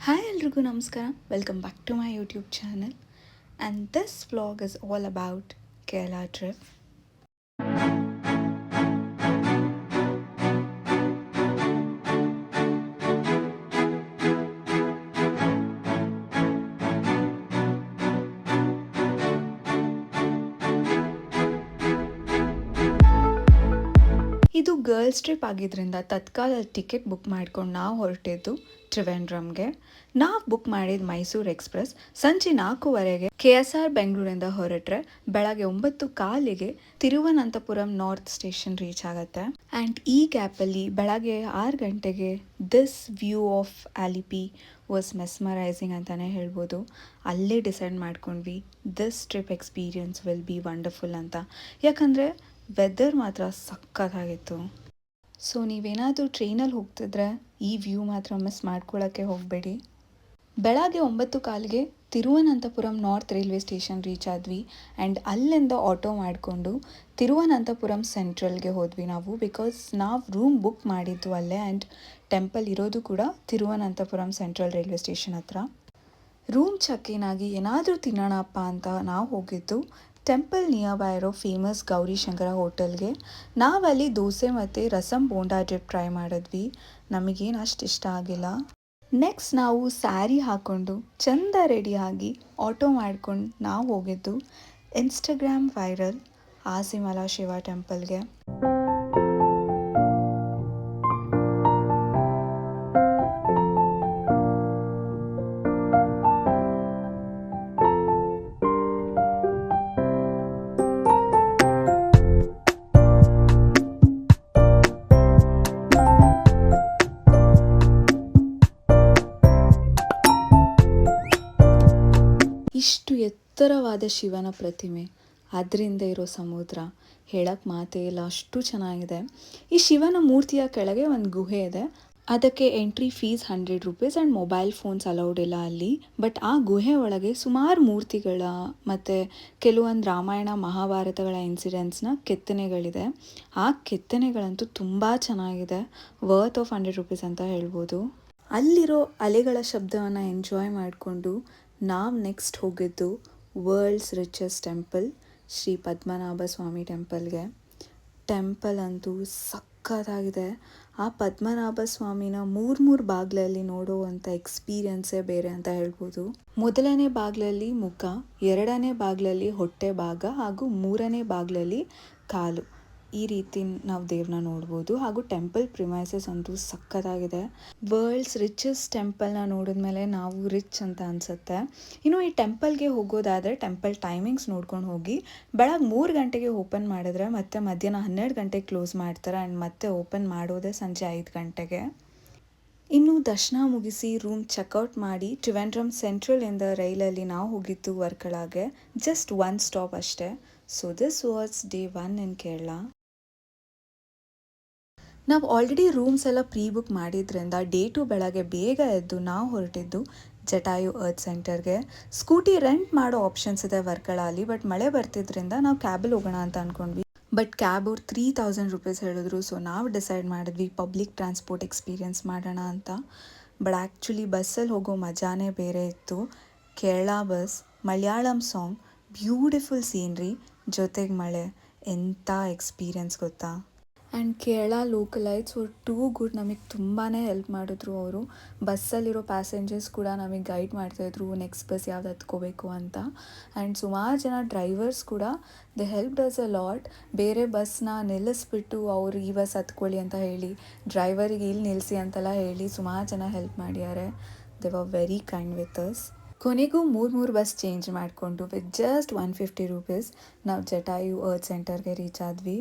Hi ಎಲ್ರಿಗೂ ನಮಸ್ಕಾರ. Welcome back to my YouTube channel and this vlog is all about Kerala trip. ಇದು girls trip ಆಗಿದ್ದರಿಂದ Tatkal ticket book ಮಾಡ್ಕೊಂಡು ನಾವು ಹೊರಟಿದ್ದು ಟ್ರಿವೆಂಡ್ರಮ್ಗೆ. ನಾವು ಬುಕ್ ಮಾಡಿದ ಮೈಸೂರು ಎಕ್ಸ್ಪ್ರೆಸ್ ಸಂಜೆ 4:15ಗೆ KSR ಬೆಂಗಳೂರಿಂದ ಹೊರಟ್ರೆ ಬೆಳಗ್ಗೆ 9:15ಗೆ ತಿರುವನಂತಪುರಂ ನಾರ್ತ್ ಸ್ಟೇಷನ್ ರೀಚ್ ಆಗುತ್ತೆ. ಆ್ಯಂಡ್ ಈ ಗ್ಯಾಪಲ್ಲಿ ಬೆಳಗ್ಗೆ 6 ಗಂಟೆಗೆ this view of Alleppey was mesmerising ಅಂತಲೇ ಹೇಳ್ಬೋದು. ಅಲ್ಲೇ ಡಿಸೈಡ್ ಮಾಡ್ಕೊಂಡ್ವಿ this trip experience will be wonderful ಅಂತ. ಯಾಕಂದರೆ ವೆದರ್ ಮಾತ್ರ ಸಖತ್ತಾಗಿತ್ತು. ಸೊ ನೀವೇನಾದರೂ ಟ್ರೈನಲ್ಲಿ ಹೋಗ್ತಿದ್ರೆ ಈ ವ್ಯೂ ಮಾತ್ರ ಮಿಸ್ ಮಾಡ್ಕೊಳ್ಳೋಕ್ಕೆ ಹೋಗಬೇಡಿ. ಬೆಳಗ್ಗೆ 9:15ಗೆ Thiruvananthapuram north railway station reach ಆದ್ವಿ. ಆ್ಯಂಡ್ ಅಲ್ಲಿಂದ ಆಟೋ ಮಾಡಿಕೊಂಡು ತಿರುವನಂತಪುರಂ ಸೆಂಟ್ರಲ್ಗೆ ಹೋದ್ವಿ ನಾವು. ಬಿಕಾಸ್ ನಾವು ರೂಮ್ ಬುಕ್ ಮಾಡಿದ್ದು ಅಲ್ಲೇ ಆ್ಯಂಡ್ ಟೆಂಪಲ್ ಇರೋದು ಕೂಡ ತಿರುವನಂತಪುರಂ ಸೆಂಟ್ರಲ್ ರೈಲ್ವೆ ಸ್ಟೇಷನ್ ಹತ್ರ. ರೂಮ್ ಚೆಕ್-ಇನ್ ಆಗಿ ಏನಾದರೂ ತಿನ್ನೋಣಪ್ಪ ಅಂತ ನಾವು ಹೋಗಿದ್ದು ಟೆಂಪಲ್ ನಿಯರ್ ಬೈ ಇರೋ ಫೇಮಸ್ ಗೌರಿಶಂಕರ ಹೋಟೆಲ್ಗೆ. ನಾವಲ್ಲಿ ದೋಸೆ ಮತ್ತು ರಸಮ್ ಬೋಂಡಾ ಡಿಪ್ ಟ್ರೈ ಮಾಡಿದ್ವಿ. ನಮಗೇನು ಅಷ್ಟು ಇಷ್ಟ ಆಗಿಲ್ಲ. ನೆಕ್ಸ್ಟ್ ನಾವು ಸ್ಯಾರಿ ಹಾಕ್ಕೊಂಡು ಚೆಂದ ರೆಡಿಯಾಗಿ ಆಟೋ ಮಾಡ್ಕೊಂಡು ನಾವು ಹೋಗಿದ್ದು ಇನ್ಸ್ಟಾಗ್ರಾಮ್ ವೈರಲ್ ಆಸಿಮಲ ಶಿವ ಟೆಂಪಲ್ಗೆ. ಇಷ್ಟು ಎತ್ತರವಾದ ಶಿವನ ಪ್ರತಿಮೆ, ಅದರಿಂದ ಇರೋ ಸಮುದ್ರ ಹೇಳಕ್ಕೆ ಮಾತೇ ಇಲ್ಲ, ಅಷ್ಟು ಚೆನ್ನಾಗಿದೆ. ಈ ಶಿವನ ಮೂರ್ತಿಯ ಕೆಳಗೆ ಒಂದು ಗುಹೆ ಇದೆ. ಅದಕ್ಕೆ entry fees 100 rupees and mobile phones allowed ಇಲ್ಲ ಅಲ್ಲಿ. ಬಟ್ ಆ ಗುಹೆ ಒಳಗೆ ಸುಮಾರು ಮೂರ್ತಿಗಳ ಮತ್ತು ಕೆಲವೊಂದು ರಾಮಾಯಣ ಮಹಾಭಾರತಗಳ ಇನ್ಸಿಡೆಂಟ್ಸ್ನ ಕೆತ್ತನೆಗಳಿದೆ. ಆ ಕೆತ್ತನೆಗಳಂತೂ ತುಂಬ ಚೆನ್ನಾಗಿದೆ. ವರ್ತ್ ಆಫ್ 100 ರೂಪೀಸ್ ಅಂತ ಹೇಳ್ಬೋದು. ಅಲ್ಲಿರೋ ಅಲೆಗಳ ಶಬ್ದವನ್ನು ಎಂಜಾಯ್ ಮಾಡಿಕೊಂಡು ನಾವು ನೆಕ್ಸ್ಟ್ ಹೋಗಿದ್ದು world's richest temple Shri Padmanabha Swamy ಟೆಂಪಲ್ಗೆ. ಟೆಂಪಲ್ ಅಂತೂ ಸಖತ್ತಾಗಿದೆ. ಆ ಪದ್ಮನಾಭ ಸ್ವಾಮಿನ ಮೂರು ಬಾಗಿಲಲ್ಲಿ ನೋಡುವಂಥ ಎಕ್ಸ್ಪೀರಿಯನ್ಸೇ ಬೇರೆ ಅಂತ ಹೇಳ್ಬೋದು. ಮೊದಲನೇ ಬಾಗಿಲಲ್ಲಿ ಮುಖ, ಎರಡನೇ ಬಾಗಿಲಲ್ಲಿ ಹೊಟ್ಟೆ ಭಾಗ ಹಾಗೂ ಮೂರನೇ ಬಾಗಿಲಲ್ಲಿ ಕಾಲು. ಈ ರೀತಿ ನಾವು ದೇವ್ರನ್ನ ನೋಡ್ಬೋದು. ಹಾಗೂ ಟೆಂಪಲ್ ಪ್ರಿಮೈಸಸ್ ಅಂತೂ ಸಖತ್ತಾಗಿದೆ. ವರ್ಲ್ಡ್ಸ್ ರಿಚೆಸ್ಟ್ ಟೆಂಪಲ್ನ ನೋಡಿದ್ಮೇಲೆ ನಾವು ರಿಚ್ ಅಂತ ಅನಿಸುತ್ತೆ. ಇನ್ನು ಈ ಟೆಂಪಲ್ಗೆ ಹೋಗೋದಾದರೆ ಟೆಂಪಲ್ ಟೈಮಿಂಗ್ಸ್ ನೋಡ್ಕೊಂಡು ಹೋಗಿ. ಬೆಳಗ್ಗೆ 3 ಗಂಟೆಗೆ ಓಪನ್ ಮಾಡಿದ್ರೆ ಮತ್ತೆ ಮಧ್ಯಾಹ್ನ 12 ಗಂಟೆಗೆ ಕ್ಲೋಸ್ ಮಾಡ್ತಾರೆ. ಆ್ಯಂಡ್ ಮತ್ತೆ ಓಪನ್ ಮಾಡೋದೇ ಸಂಜೆ 5 ಗಂಟೆಗೆ. ಇನ್ನು ದರ್ಶನ ಮುಗಿಸಿ ರೂಮ್ ಚೆಕ್ಔಟ್ ಮಾಡಿ ಟ್ರಿವೆಂಡ್ರಮ್ ಸೆಂಟ್ರಲಿಂದ ರೈಲಲ್ಲಿ ನಾವು ಹೋಗಿದ್ದು ವರ್ಕಳಾಗೆ. ಜಸ್ಟ್ 1 ಸ್ಟಾಪ್ ಅಷ್ಟೇ. ಸೊ ದಿಸ್ ವಾಸ್ ಡೇ 1 ಇನ್ ಕೇರಳ. ನಾವು ಆಲ್ರೆಡಿ ರೂಮ್ಸ್ ಎಲ್ಲ ಪ್ರೀ ಬುಕ್ ಮಾಡಿದ್ರಿಂದ ಡೇ 2 ಬೆಳಗ್ಗೆ ಬೇಗ ಎದ್ದು ನಾವು ಹೊರಟಿದ್ದು ಜಟಾಯು ಅರ್ತ್ ಸೆಂಟರ್ಗೆ. ಸ್ಕೂಟಿ ರೆಂಟ್ ಮಾಡೋ ಆಪ್ಷನ್ಸ್ ಇದೆ ವರ್ಕಳಲ್ಲಿ. ಬಟ್ ಮಳೆ ಬರ್ತಿದ್ರಿಂದ ನಾವು ಕ್ಯಾಬಲ್ಲಿ ಹೋಗೋಣ ಅಂತ ಅಂದ್ಕೊಂಡ್ವಿ. ಬಟ್ ಕ್ಯಾಬ್ ಅವ್ರು 3000 ರೂಪೀಸ್ ಹೇಳಿದ್ರು. ಸೊ ನಾವು ಡಿಸೈಡ್ ಮಾಡಿದ್ವಿ ಪಬ್ಲಿಕ್ ಟ್ರಾನ್ಸ್ಪೋರ್ಟ್ ಎಕ್ಸ್ಪೀರಿಯನ್ಸ್ ಮಾಡೋಣ ಅಂತ. ಬಟ್ ಆ್ಯಕ್ಚುಲಿ ಬಸ್ಸಲ್ಲಿ ಹೋಗೋ ಮಜಾನೇ ಬೇರೆ ಇತ್ತು. Kerala bus, Malayalam song, beautiful scenery, ಜೊತೆಗೆ ಮಳೆ, ಎಂಥ ಎಕ್ಸ್ಪೀರಿಯನ್ಸ್ ಗೊತ್ತಾ. And Kerala localites var too good. ನಮಗೆ ತುಂಬಾ ಹೆಲ್ಪ್ ಮಾಡಿದ್ರು ಅವರು. ಬಸ್ಸಲ್ಲಿರೋ ಪ್ಯಾಸೆಂಜರ್ಸ್ ಕೂಡ ನಮಗೆ ಗೈಡ್ ಮಾಡ್ತಾಯಿದ್ರು ನೆಕ್ಸ್ಟ್ ಬಸ್ ಯಾವ್ದು ಹತ್ಕೋಬೇಕು ಅಂತ. ಆ್ಯಂಡ್ ಸುಮಾರು ಜನ ಡ್ರೈವರ್ಸ್ ಕೂಡ ದೆ ಹೆಲ್ಪ್ಡ್ ಅಸ್ ಅ ಲಾಟ್. ಬೇರೆ ಬಸ್ನ ನಿಲ್ಲಿಸ್ಬಿಟ್ಟು ಅವ್ರು ಈ ಬಸ್ ಹತ್ಕೊಳ್ಳಿ ಅಂತ ಹೇಳಿ, ಡ್ರೈವರಿಗೆ ಇಲ್ಲಿ ನಿಲ್ಲಿಸಿ ಅಂತೆಲ್ಲ ಹೇಳಿ ಸುಮಾರು ಜನ ಹೆಲ್ಪ್ ಮಾಡ್ಯಾರೆ. They were very kind with us. ಕೊನೆಗೂ 3 ಬಸ್ ಚೇಂಜ್ ಮಾಡಿಕೊಂಡು ವಿತ್ ಜಸ್ಟ್ 150 ರೂಪೀಸ್ ನಾವು ಜಟಾಯು ಅರ್ತ್ ಸೆಂಟರ್ಗೆ ರೀಚ್ ಆದ್ವಿ.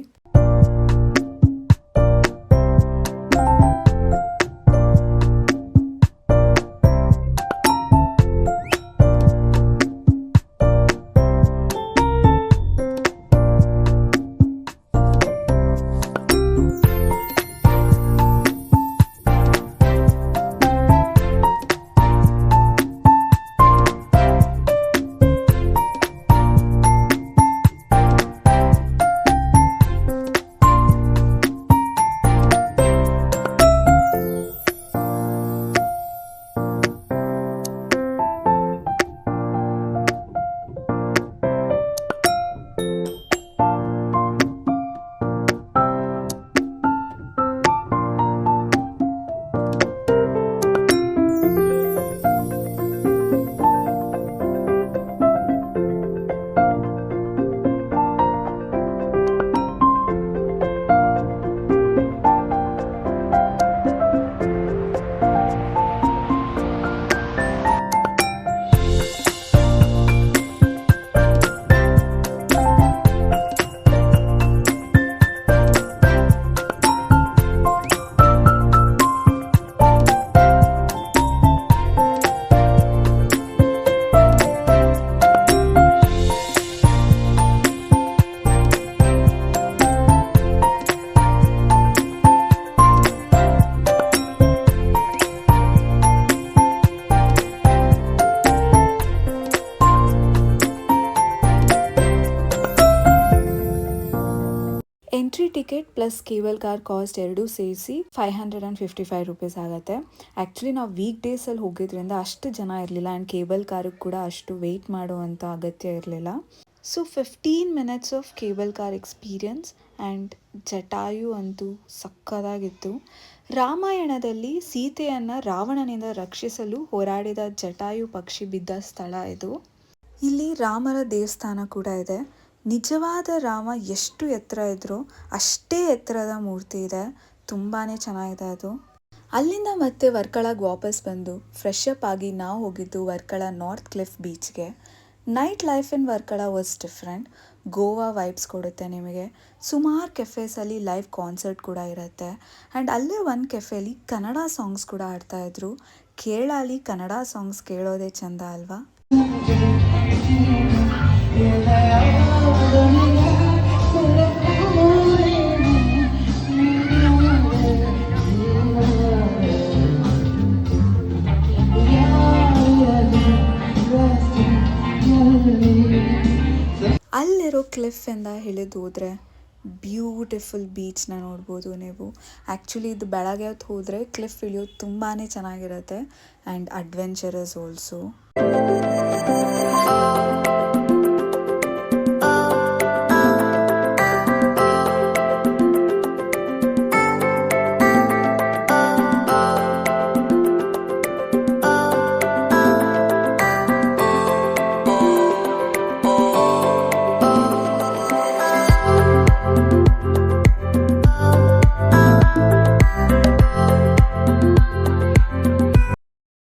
Ticket plus cable car cost ಎರಡೂ ಸೇರಿಸಿ 555 ರುಪೀಸ್ ಆಗುತ್ತೆ. ಆ್ಯಕ್ಚುಲಿ ನಾವು ವೀಕ್ ಡೇಸಲ್ಲಿ ಹೋಗಿದ್ರಿಂದ ಅಷ್ಟು ಜನ ಇರಲಿಲ್ಲ ಆ್ಯಂಡ್ ಕೇಬಲ್ ಕಾರಿಗೆ ಕೂಡ ಅಷ್ಟು ವೆಯ್ಟ್ ಮಾಡುವಂಥ ಅಗತ್ಯ ಇರಲಿಲ್ಲ. So 15 minutes of cable car experience and Jatayu ಅಂತೂ ಸಕ್ಕದಾಗಿತ್ತು. ರಾಮಾಯಣದಲ್ಲಿ ಸೀತೆಯನ್ನು ರಾವಣನಿಂದ ರಕ್ಷಿಸಲು ಹೋರಾಡಿದ ಜಟಾಯು ಪಕ್ಷಿ ಬಿದ್ದ ಸ್ಥಳ ಇದು. ಇಲ್ಲಿ ರಾಮರ ದೇವಸ್ಥಾನ ಕೂಡ ಇದೆ. ನಿಜವಾದ ರಾಮ ಎಷ್ಟು ಎತ್ತರ ಇದ್ರೋ ಅಷ್ಟೇ ಎತ್ತರದ ಮೂರ್ತಿ ಇದೆ. ತುಂಬಾ ಚೆನ್ನಾಗಿದೆ ಅದು. ಅಲ್ಲಿಂದ ಮತ್ತೆ ವರ್ಕಳಾಗೆ ವಾಪಸ್ ಬಂದು ಫ್ರೆಶ್ ಅಪ್ ಆಗಿ ನಾವು ಹೋಗಿದ್ದು ವರ್ಕಳ ನಾರ್ತ್ ಕ್ಲಿಫ್ ಬೀಚ್ಗೆ. Night life in Varkala was different. Goa vibes ಕೊಡುತ್ತೆ ನಿಮಗೆ. ಸುಮಾರು ಕೆಫೇಸಲ್ಲಿ ಲೈವ್ ಕಾನ್ಸರ್ಟ್ ಕೂಡ ಇರುತ್ತೆ ಆ್ಯಂಡ್ ಅಲ್ಲೇ ಒಂದು ಕೆಫೆಯಲ್ಲಿ ಕನ್ನಡ ಸಾಂಗ್ಸ್ ಕೂಡ ಆಡ್ತಾಯಿದ್ರು. ಕೇರಳಲ್ಲಿ ಕನ್ನಡ ಸಾಂಗ್ಸ್ ಕೇಳೋದೇ ಚೆಂದ ಅಲ್ವಾ. ಅಲ್ಲಿರೋ ಕ್ಲಿಫಿಂದ ಇಳಿದು ಹೋದರೆ ಬ್ಯೂಟಿಫುಲ್ ಬೀಚ್ನ ನೋಡ್ಬೋದು ನೀವು. ಆ್ಯಕ್ಚುಲಿ ಇದು ಬೆಳಗ್ಗೆ ಹೊತ್ತು ಹೋದರೆ ಕ್ಲಿಫ್ ಇಳಿಯೋದು ತುಂಬಾ ಚೆನ್ನಾಗಿರುತ್ತೆ ಆ್ಯಂಡ್ ಅಡ್ವೆಂಚರಸ್ ಆಲ್ಸೋ.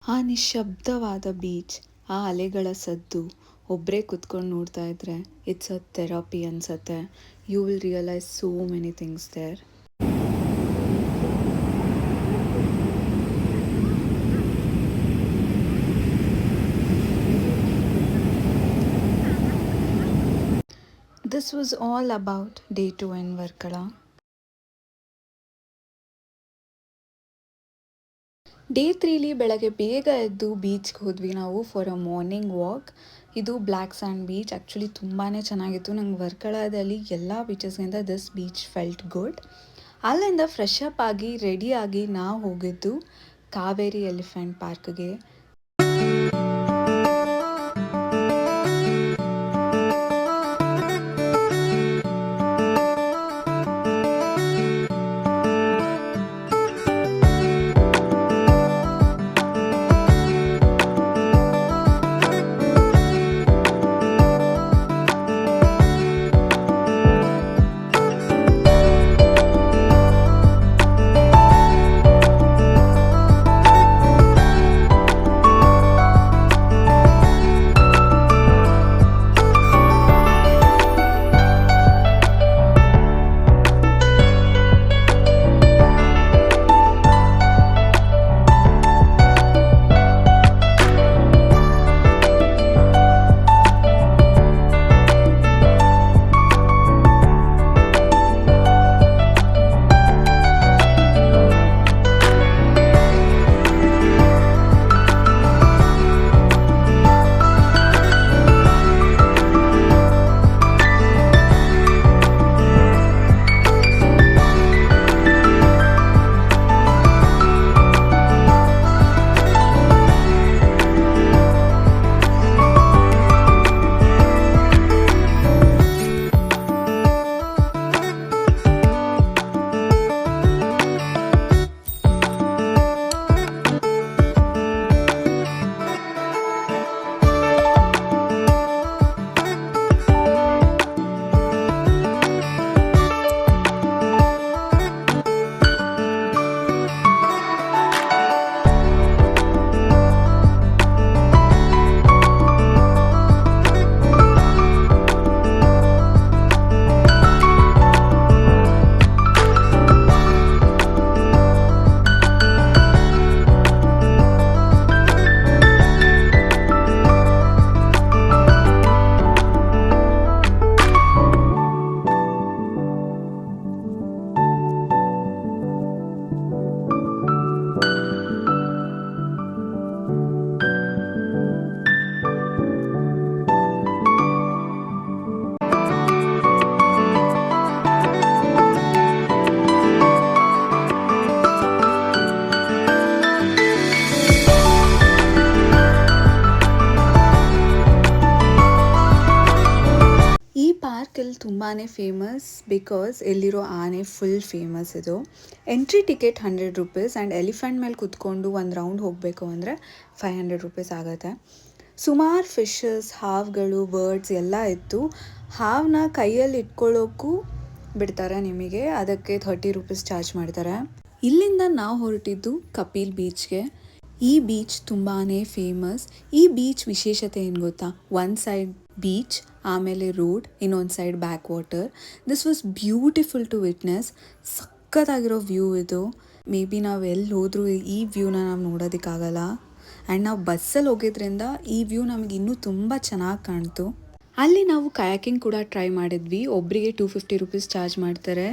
ಆ ನಿಶಬ್ದವಾದ ಬೀಚ್, ಆ ಅಲೆಗಳ ಸದ್ದು, ಒಬ್ಬರೇ ಕುತ್ಕೊಂಡು ನೋಡ್ತಾ ಇದ್ರೆ ಇಟ್ಸ್ ಅ ಥೆರಪಿ ಅನ್ಸತ್ತೆ. You will realise so many things there. This was all about day 2 in Varkala. Day 3ಲಿ ಬೆಳಗ್ಗೆ ಬೇಗ ಎದ್ದು ಬೀಚ್ಗೆ ಹೋದ್ವಿ ನಾವು ಫಾರ್ ಅ ಮಾರ್ನಿಂಗ್ ವಾಕ್. ಇದು ಬ್ಲ್ಯಾಕ್ ಸ್ಯಾಂಡ್ ಬೀಚ್. ಆ್ಯಕ್ಚುಲಿ ತುಂಬಾ ಚೆನ್ನಾಗಿತ್ತು. ನಂಗೆ ವರ್ಕಳದಲ್ಲಿ ಎಲ್ಲ ಬೀಚಸ್ಗಿಂತ ದಿಸ್ ಬೀಚ್ ಫೆಲ್ಟ್ ಗುಡ್. ಅಲ್ಲಿಂದ ಫ್ರೆಶ್ ಅಪ್ ಆಗಿ ರೆಡಿಯಾಗಿ ನಾವು ಹೋಗಿದ್ದು ಕಾವೇರಿ ಎಲಿಫೆಂಟ್ ಪಾರ್ಕ್ಗೆ. ತುಂಬಾ ಫೇಮಸ್ ಬಿಕಾಸ್ ಇಲ್ಲಿರೋ ಆನೆ ಫುಲ್ ಫೇಮಸ್ ಇದು. Entry ticket 100 rupees and elephant ಮೇಲೆ ಕುತ್ಕೊಂಡು ಒಂದು ರೌಂಡ್ ಹೋಗಬೇಕು ಅಂದರೆ 500 ರುಪೀಸ್ ಆಗುತ್ತೆ. ಸುಮಾರು ಫಿಶಸ್, ಹಾವುಗಳು, ಬರ್ಡ್ಸ್ ಎಲ್ಲ ಇತ್ತು. ಹಾವನ್ನ ಕೈಯಲ್ಲಿ ಇಟ್ಕೊಳ್ಳೋಕ್ಕೂ ಬಿಡ್ತಾರೆ ನಿಮಗೆ, ಅದಕ್ಕೆ 30 ರುಪೀಸ್ ಚಾರ್ಜ್ ಮಾಡ್ತಾರೆ. ಇಲ್ಲಿಂದ ನಾವು ಹೊರಟಿದ್ದು ಕಪಿಲ್ ಬೀಚ್ಗೆ. ಈ ಬೀಚ್ ತುಂಬಾ ಫೇಮಸ್. ಈ ಬೀಚ್ ವಿಶೇಷತೆ ಏನು ಗೊತ್ತಾ, ಒನ್ ಸೈಡ್ ಬೀಚ್, ಆಮೇಲೆ ರೋಡ್, ಇನ್ನೊಂದು side back water. This was beautiful to witness. ಸಖತ್ತಾಗಿರೋ ವ್ಯೂ ಇದು. ಮೇ ಬಿ ನಾವು ಎಲ್ಲಿ ಹೋದ್ರೂ ಈ ವ್ಯೂನ ನಾವು ನೋಡೋದಕ್ಕಾಗಲ್ಲ. ಆ್ಯಂಡ್ ನಾವು ಬಸ್ಸಲ್ಲಿ ಹೋಗಿದ್ರಿಂದ ಈ ವ್ಯೂ ನಮಗೆ ಇನ್ನೂ ತುಂಬ ಚೆನ್ನಾಗಿ ಕಾಣ್ತು. ಅಲ್ಲಿ ನಾವು ಕಯಾಕಿಂಗ್ ಕೂಡ ಟ್ರೈ ಮಾಡಿದ್ವಿ. ಒಬ್ಬರಿಗೆ 250 ರುಪೀಸ್ ಚಾರ್ಜ್ ಮಾಡ್ತಾರೆ.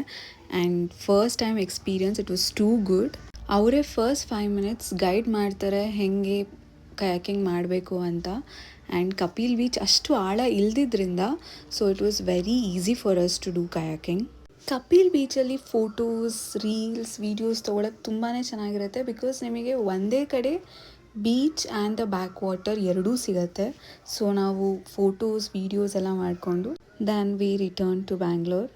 And first time experience, it was too good. ಅವರೇ ಫಸ್ಟ್ 5 ಮಿನಿಟ್ಸ್ ಗೈಡ್ ಮಾಡ್ತಾರೆ ಹೇಗೆ ಕಯಾಕಿಂಗ್ ಮಾಡಬೇಕು ಅಂತ. ಆ್ಯಂಡ್ ಕಪಿಲ್ ಬೀಚ್ ಅಷ್ಟು ಆಳ ಇಲ್ದಿದ್ರಿಂದ so it was very easy for us to do kayaking. Kappil ಬೀಚಲ್ಲಿ ಫೋಟೋಸ್, ರೀಲ್ಸ್, ವೀಡಿಯೋಸ್ ತೊಗೊಳಕ್ಕೆ ತುಂಬಾ ಚೆನ್ನಾಗಿರುತ್ತೆ. ಬಿಕಾಸ್ ನಿಮಗೆ ಒಂದೇ ಕಡೆ beach and the back water ಎರಡೂ ಸಿಗುತ್ತೆ. ಸೊ ನಾವು ಫೋಟೋಸ್, ವೀಡಿಯೋಸ್ ಎಲ್ಲ ಮಾಡಿಕೊಂಡು then we return to Bangalore.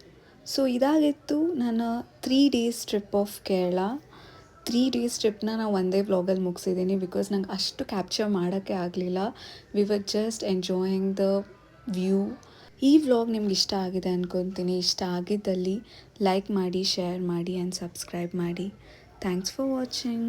So ಇದಾಗಿತ್ತು ನನ್ನ 3 days trip of Kerala. 3 days ಟ್ರಿಪ್ನ ನಾನು ಒಂದೇ ವ್ಲಾಗಲ್ಲಿ ಮುಗಿಸಿದ್ದೀನಿ ಬಿಕಾಸ್ ನಂಗೆ ಅಷ್ಟು ಕ್ಯಾಪ್ಚರ್ ಮಾಡೋಕ್ಕೆ ಆಗಲಿಲ್ಲ. We were just enjoying the view. ಈ ವ್ಲಾಗ್ ನಿಮ್ಗೆ ಇಷ್ಟ ಆಗಿದೆ ಅಂದ್ಕೊತೀನಿ. ಇಷ್ಟ ಆಗಿದ್ದಲ್ಲಿ ಲೈಕ್ ಮಾಡಿ, ಶೇರ್ ಮಾಡಿ ಆ್ಯಂಡ್ ಸಬ್ಸ್ಕ್ರೈಬ್ ಮಾಡಿ. Thanks for watching.